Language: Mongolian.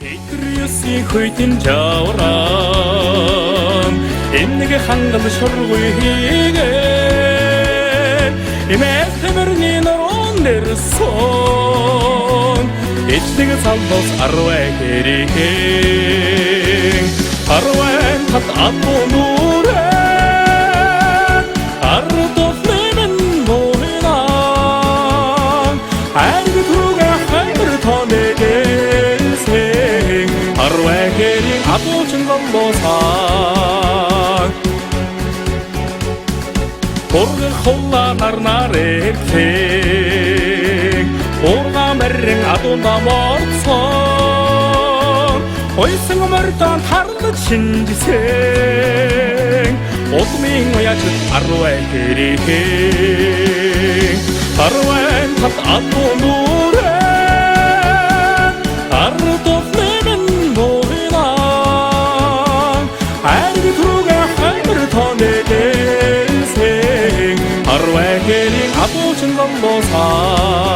Эдриуси хөйтэн жавран энэгэ хангал шургуй хийгээд имэхтэмэрний норон нэрсэн эцэг салбос арвай хэрхэн арвай тат атунурэн ардов нэмэн моинан айг туга хайр тонэгэлсэн арвай хэрхэн атучин голлосан Оргын холла нарнаар эртэг Орга мэрэн адуна морцсон Ойсон мөрдөн тарлаж шинжсэн Удмын уяжд арвай хэрхэн Арвай тат адунурэн Ардов нэмэн моинан Айг туга хайр тонэгэлсэн Арвай хэрхэн адуучин голлосан